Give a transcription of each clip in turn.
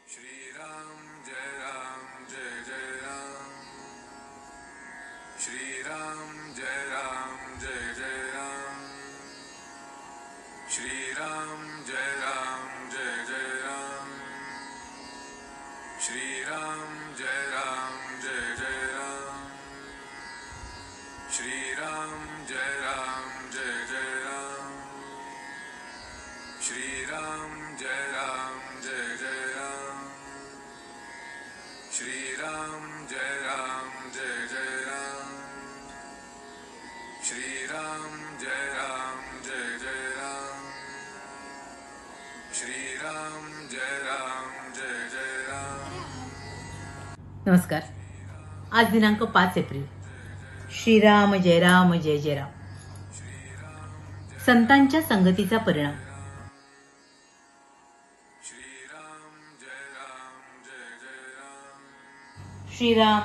श्रीराम जय जय राम, श्रीराम जय जय राम, श्रीराम जय जय राम, श्रीराम जय जय राम, श्रीराम जय जय राम, श्रीराम जय जय राम, श्रीराम जय जय राम, श्रीराम जय जय राम, श्रीराम जय जय राम. नमस्कार. आज दिनांक 5 एप्रिल. श्रीराम जय जय राम. संतांच्या संगतीचा परिणाम. श्रीराम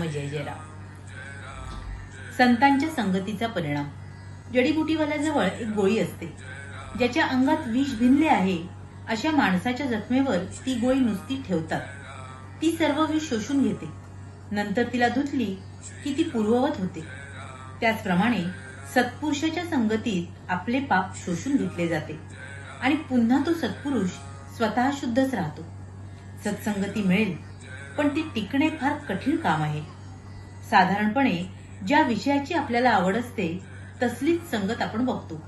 जय जय राम. संतांच्या संगतीचा परिणाम. जडीबुटीवाल्याजवळ एक गोळी असते. ज्याच्या अंगात विष भिनले आहे अशा माणसाच्या जखमेवर ती गोळी नुसती ठेवतात. ती सर्व विष शोषून घेते. नंतर तिला धुतली की ती पूर्ववत होते. त्याचप्रमाणे सत्पुरुषाच्या संगतीत आपले पाप शोषून घेतले जाते आणि पुन्हा तो सत्पुरुष स्वतः शुद्धच राहतो. सत्संगती मिळेल, पण ती टिकणे फार कठीण काम आहे. साधारणपणे ज्या विषयाची आपल्याला आवड असते तसलीच संगत आपण बघतो.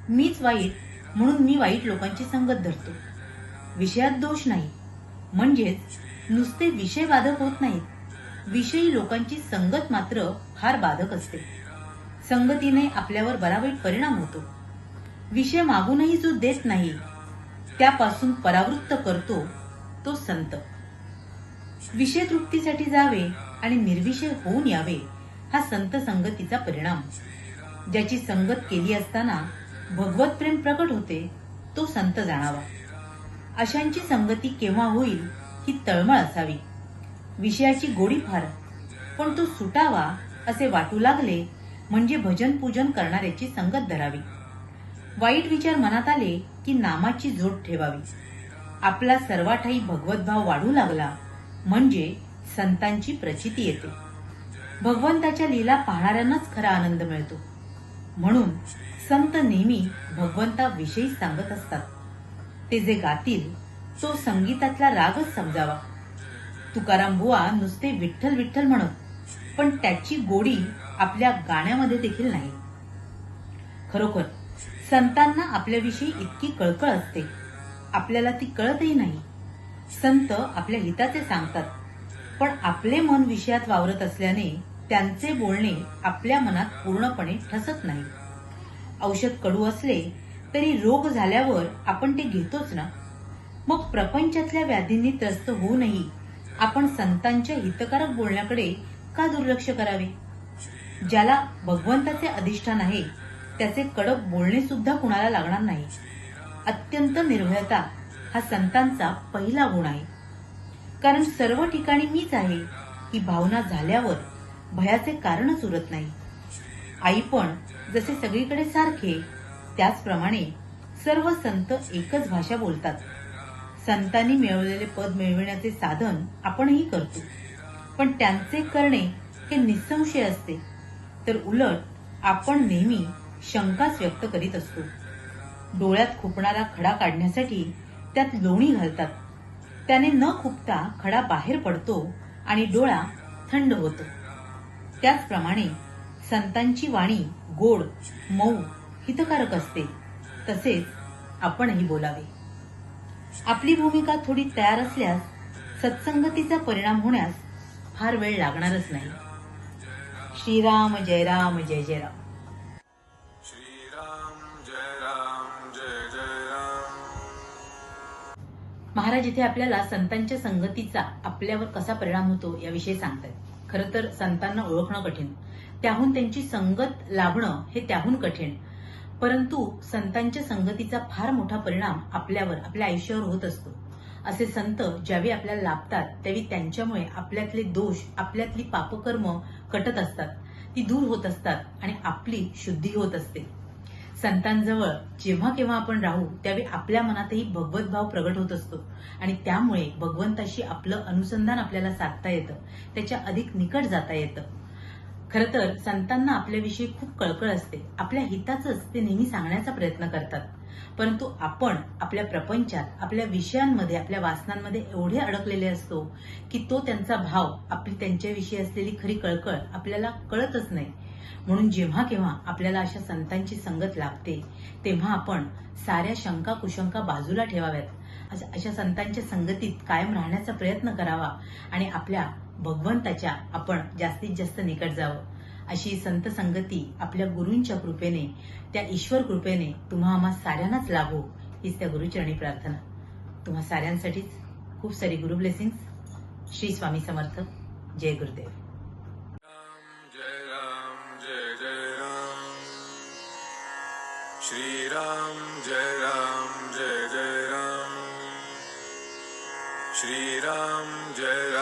मीच वाईट म्हणून मी वाईट लोकांची संगत धरतो. विषयात दोष नाही, म्हणजेच नुसते विषय बाधक होत नाहीत, विषयी लोकांची संगत मात्र फार बाधक असते. संगतीने आपल्यावर बरा वाईट परिणाम होतो. विषय मागूनही जो देत नाही त्यापासून परावृत्त करतो तो संत. विषय तृप्तीसाठी जावे आणि निर्विषय होऊन यावे हा संत संगतीचा परिणाम. ज्याची संगत केली असताना भगवत प्रेम प्रकट होते तो संत जाणावा. अशांची संगती केव्हा होईल ही तळमळ असावी. विषयाची गोडी फार, पण तो सुटावा असे वाटू लागले म्हणजे भजन पूजन करणाऱ्याची संगत धरावी. वाईट विचार मनात आले की नामाची जोड ठेवावी. आपला सर्वाठाई भगवत भाव वाढू लागला म्हणजे संतांची प्रचिती येते. भगवंताच्या लीला पाहणाऱ्यांनाच खरा आनंद मिळतो. म्हणून संत नेहमी भगवंताविषयी सांगत असतात. ते जे गातील तो संगीतातला रागच समजावा. तुकाराम बुवा नुसते विठ्ठल विठ्ठल म्हणत, पण त्याची गोडी आपल्या गाण्यामध्ये देखील नाही. खरोखर संतांना आपल्याविषयी इतकी कळकळ असते, आपल्याला ती कळतही नाही. संत आपल्या हिताचे सांगतात, पण आपले मन विषयात वावरत असल्याने त्यांचे बोलणे आपल्या मनात पूर्णपणे ठसत नाही. औषध कडू असले तरी रोग झाल्यावर आपण ते घेतोच ना. मग प्रपंचातल्या व्याधींनी त्रस्त होऊनही आपण संतांच्या हितकारक बोलण्याकडे का दुर्लक्ष करावे. ज्याला भगवंताचे अधिष्ठान आहे त्याचे कडक बोलणे सुद्धा कुणाला लागणार नाही. अत्यंत निर्भयता हा संतांचा पहिला गुण आहे. कारण सर्व ठिकाणी मीच आहे ही भावना झाल्यावर भयाचे कारणच उरत नाही. आई पण जसे सगळीकडे सारखे त्याचप्रमाणे सर्व संत एकच भाषा बोलतात. संतांनी मिळवलेले पद मिळविण्याचे साधन आपणही करतो, पण त्यांचे करणे हे निसंशय असते. तर उलट आपण नेहमी शंकाच व्यक्त करीत असतो. डोळ्यात खुपणारा खडा काढण्यासाठी त्यात लोणी घालतात. त्याने न खुपता खडा बाहेर पडतो आणि डोळा थंड होतो. त्याचप्रमाणे संतांची वाणी गोड, मऊ, हितकारक असते. तसेच आपणही बोलावे. आपली भूमिका थोडी तयार असल्यास सत्संगतीचा परिणाम होण्यास फार वेळ लागणारच नाही. श्रीराम जय जय राम. श्रीराम जय जय राम. महाराज इथे आपल्याला संतांच्या संगतीचा आपल्यावर कसा परिणाम होतो याविषयी सांगतात. खरं तर संतांना ओळखणं कठीण, त्याहून त्यांची संगत लाभणं हे त्याहून कठीण. परंतु संतांच्या संगतीचा फार मोठा परिणाम आपल्यावर, आपल्या आयुष्यावर होत असतो. असे संत ज्यावेळी आपल्याला लाभतात त्यावेळी त्यांच्यामुळे आपल्यातले दोष, आपल्यातली पापकर्म कटत असतात, ती दूर होत असतात आणि आपली शुद्धी होत असते. संतांजवळ जेव्हा केव्हा आपण राहू त्यावेळी आपल्या मनातही भगवत भाव प्रगट होत असतो आणि त्यामुळे भगवंताशी आपलं अनुसंधान आपल्याला साधता येतं, त्याच्या अधिक निकट जाता येतं. खरं तर संतांना आपल्याविषयी खूप कळकळ असते, आपल्या हिताचंच ते नेहमी सांगण्याचा प्रयत्न करतात. परंतु आपण आपल्या प्रपंचात, आपल्या विषयांमध्ये, आपल्या वासनांमध्ये एवढे अडकलेले असतो की तो त्यांचा भाव, आपली त्यांच्याविषयी असलेली खरी कळकळ आपल्याला कळतच नाही. म्हणून जेव्हा केव्हा आपल्याला अशा संतांची संगत लाभते तेव्हा आपण साऱ्या शंका कुशंका बाजूला ठेवाव्यात, अशा संतांच्या संगतीत कायम राहण्याचा प्रयत्न करावा आणि आपल्या भगवंताच्या आपण जास्तीत जास्त निकट जावं. अशी संत संगती आपल्या गुरूंच्या कृपेने, त्या ईश्वर कृपेने तुम्हा आम्हा साऱ्यांनाच लाभो, हीच त्या गुरुचरणी प्रार्थना. तुम्हा साऱ्यांसाठीच खूप सारी गुरु ब्लेसिंग्स. श्री स्वामी समर्थ. जय गुरुदेव. जय राम जय जय राम. श्री राम जय राम जय जय राम. श्री राम जय